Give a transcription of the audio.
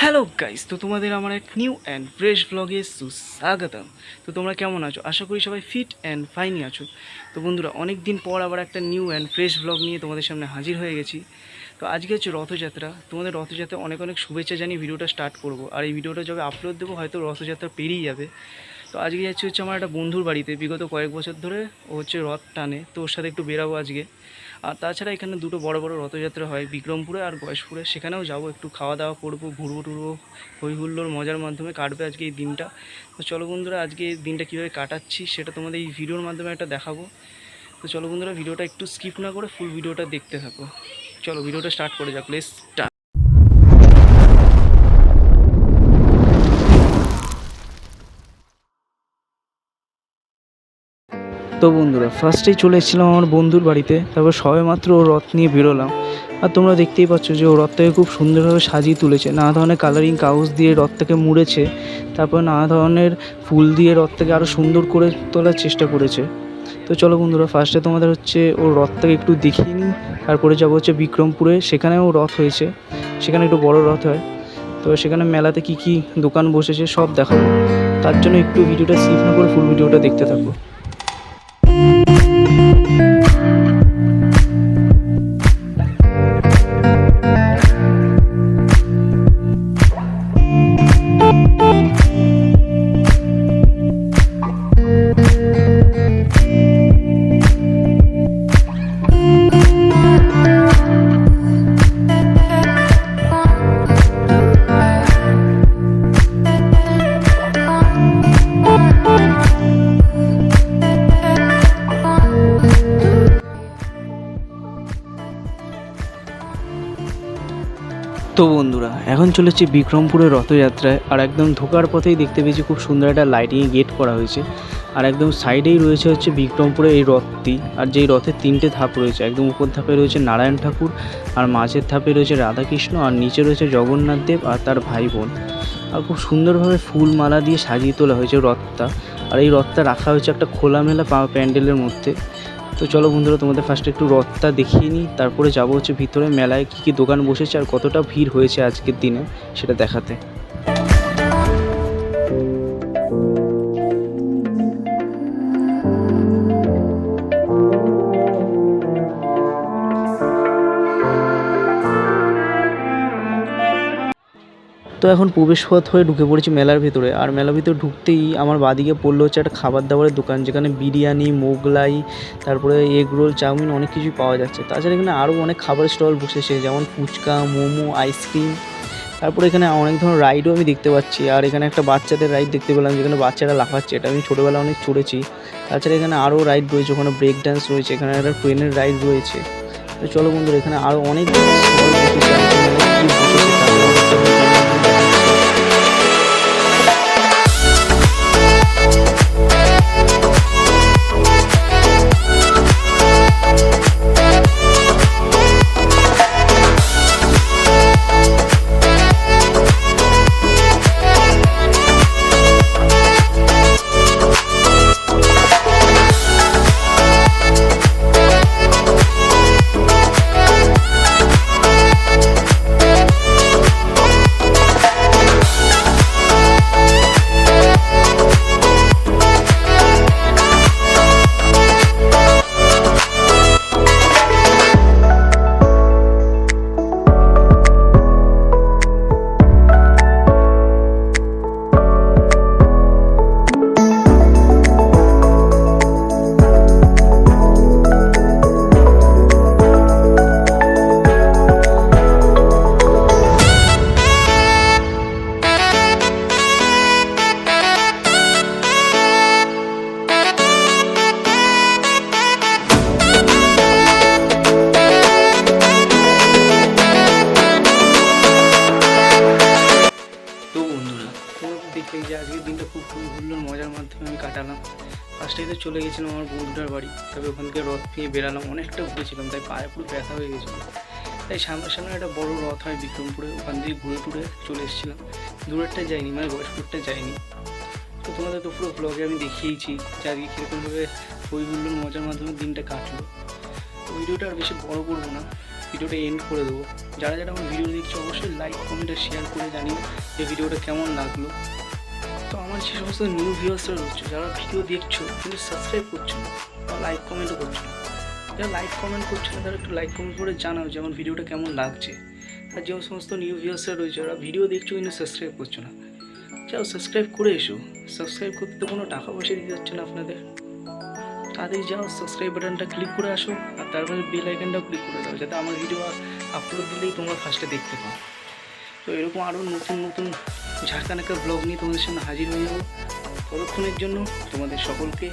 Hello guys, তো তোমাদের আমার এক নিউ অ্যান্ড ফ্রেশ ব্লগে সুস্বাগতম। তো তোমরা কেমন আছো? আশা করি সবাই ফিট অ্যান্ড ফাইনই আছো। তো বন্ধুরা, অনেক দিন পর আবার একটা নিউ অ্যান্ড ফ্রেশ ব্লগ নিয়ে তোমাদের সামনে হাজির হয়ে গেছি। তো আজকে হচ্ছে রথযাত্রা। তোমাদের রথযাত্রা অনেক অনেক শুভেচ্ছা জানিয়ে ভিডিওটা স্টার্ট করবো। আর এই ভিডিওটা যবে আপলোড দেবো হয়তো রথযাত্রা পেরিয়ে যাবে। তো আজকে যাচ্ছি হচ্ছে আমার একটা বন্ধুর বাড়িতে, বিগত কয়েক বছর ধরে ও হচ্ছে রথ টানে, তো ওর সাথে একটু বেরাবো আজকে। আর তাছাড়া এখানে দুটো বড় বড় রথযাত্রা হয়, বিক্রমপুরে আর গয়েশপুরে, সেখানেও যাবো, একটু খাওয়া দাওয়া করবো, ঘুরবো টুরবো, হই হুল্লোড় মজার মাধ্যমে কাটবে আজকে এই দিনটা। তো চলো বন্ধুরা, আজকে এই দিনটা কীভাবে কাটাচ্ছি সেটা তোমাদের এই ভিডিওর মাধ্যমে একটা দেখাবো। তো চলো বন্ধুরা, ভিডিওটা একটু স্কিপ না করে ফুল ভিডিওটা দেখতে থাকো। চলো ভিডিওটা স্টার্ট করে যাক, লেটস স্টার্ট। তো বন্ধুরা, ফার্স্টেই চলে এসেছিলাম আমার বন্ধুর বাড়িতে, তারপর সবেমাত্র ও রথ নিয়ে বেরোলাম। আর তোমরা দেখতেই পাচ্ছ যে ও রথটাকে খুব সুন্দরভাবে সাজিয়ে তুলেছে, নানা ধরনের কালারিং কাগজ দিয়ে রথটাকে মুড়েছে, তারপর নানা ধরনের ফুল দিয়ে রথটাকে আরও সুন্দর করে তোলার চেষ্টা করেছে। তো চলো বন্ধুরা, ফার্স্টে তোমাদের হচ্ছে ওর রথটাকে একটু দেখিয়ে নিই, তারপরে যাবো হচ্ছে বিক্রমপুরে, সেখানেও রথ হয়েছে, সেখানে একটু বড় রথ হয়। তো সেখানে মেলাতে কি কি দোকান বসেছে সব দেখাবো, তার জন্য একটু ভিডিওটা স্কিপ না করে ফুল ভিডিওটা দেখতে থাকবো। তো বন্ধুরা, এখন চলেছে বিক্রমপুরের রথযাত্রায়। আর একদম ঢোকার পথেই দেখতে পেয়েছি খুব সুন্দর একটা লাইটিংয়ে গেট করা হয়েছে। আর একদম সাইডেই রয়েছে হচ্ছে বিক্রমপুরে এই রথটি। আর যেই রথের তিনটে ধাপ রয়েছে, একদম উপর ধাপে রয়েছে নারায়ণ ঠাকুর, আর মাঝের ধাপে রয়েছে রাধাকৃষ্ণ, আর নিচে রয়েছে জগন্নাথ দেব আর তার ভাই বোন। আর খুব সুন্দরভাবে ফুল মালা দিয়ে সাজিয়ে তোলা হয়েছে রথটা। আর এই রথটা রাখা হয়েছে একটা খোলামেলা প্যান্ডেলের মধ্যে। তো চলো বন্ধুরা, তোমাদের ফার্স্টে একটু রথটা দেখিয়ে নিই, তারপরে যাবো হচ্ছে ভিতরে মেলায় কী কী দোকান বসেছে আর কতটা ভিড় হয়েছে আজকের দিনে সেটা দেখাতে। তো এখন প্রবেশপথ হয়ে ঢুকে পড়েছি মেলার ভিতরে। আর মেলার ভিতরে ঢুকতেই আমার বাদিকে পড়লো হচ্ছে একটা খাবার দাবারের দোকান, যেখানে বিরিয়ানি, মোগলাই, তারপরে এগ রোল, চাউমিন অনেক কিছুই পাওয়া যাচ্ছে। তাছাড়া এখানে আরও অনেক খাবারের স্টল বসেছে, যেমন ফুচকা, মোমো, আইসক্রিম। তারপরে এখানে অনেক ধরনের রাইডও আমি দেখতে পাচ্ছি। আর এখানে একটা বাচ্চাদের রাইড দেখতে পেলাম, যেখানে বাচ্চারা লাফাচ্ছে, এটা আমি ছোটোবেলা অনেক চড়েছি। তাছাড়া এখানে আরও রাইড রয়েছে, ওখানে ব্রেক ডান্স রয়েছে, এখানে একটা ট্রেনের রাইড রয়েছে। তো চলো বন্ধুরা, এখানে আরও অনেক স্টল বসেছে, আর এখানে কী বসেছে তারপরে অনেকটা দেখলেই যে আজকের দিনটা খুব হুল্লোড় মজার মাধ্যমে আমি কাটালাম। ফার্স্টেই তো চলে গেছিলাম আমার বন্ধুটার বাড়ি, তবে ওখান থেকে রথ নিয়ে বেরালাম, অনেকটা ঘুরেছিলাম, তাই পায়ে পুরো ব্যথা হয়ে গেছিলো। তাই সামনে একটা বড় রথ হয় বিক্রমপুরে, ওখান থেকে ঘুরে টুরে চলে এসেছিলাম। দূরেরটায় যাইনি, মানে গয়েশপুরটা যাইনি। তো তোমাদের তো পুরো ব্লগে আমি দেখিয়েছি যে আজকে কীরকমভাবে হই হুল্লোড় মজার মাধ্যমে দিনটা কাটলো। তো ভিডিওটা আর বেশি বড় করবো না, ভিডিওটা এন্ড করে দেবো। যারা যারা আমার ভিডিও দেখছো অবশ্যই লাইক কমেন্ট আর শেয়ার করে জানিও যে ভিডিওটা কেমন লাগলো। তো আমার যে সমস্ত নিউ ভিউয়ার্সরা রয়েছে, যারা ভিডিও দেখছো কিন্তু সাবস্ক্রাইব করছো না বা লাইক কমেন্টও করছো না, যারা লাইক কমেন্ট করছো না তারা একটু লাইক কমেন্ট করে জানাও যে আমার ভিডিওটা কেমন লাগছে। আর যে সমস্ত নিউ ভিউয়ার্সরা রয়েছে যারা ভিডিও দেখছো কিন্তু সাবস্ক্রাইব করছো না, যাও সাবস্ক্রাইব করে এসো। সাবস্ক্রাইব করতে তো কোনো টাকা পয়সা দিতে হচ্ছে না আপনাদের, তাড়াতাড়ি যাও সাবস্ক্রাইব বাটনটা ক্লিক করে আসো আর তারপরে বেল আইকনটাও ক্লিক করে দাও, যাতে আমার ভিডিও আপলোড দিলেই তোমরা ফার্স্টে দেখতে পাও। তো এরকম আরও নতুন নতুন ঝাড়খান্ডের ব্লগ নিয়ে তোমাদের সামনে হাজির হয়ে যাবো। ততক্ষণের জন্য তোমাদের সকলকে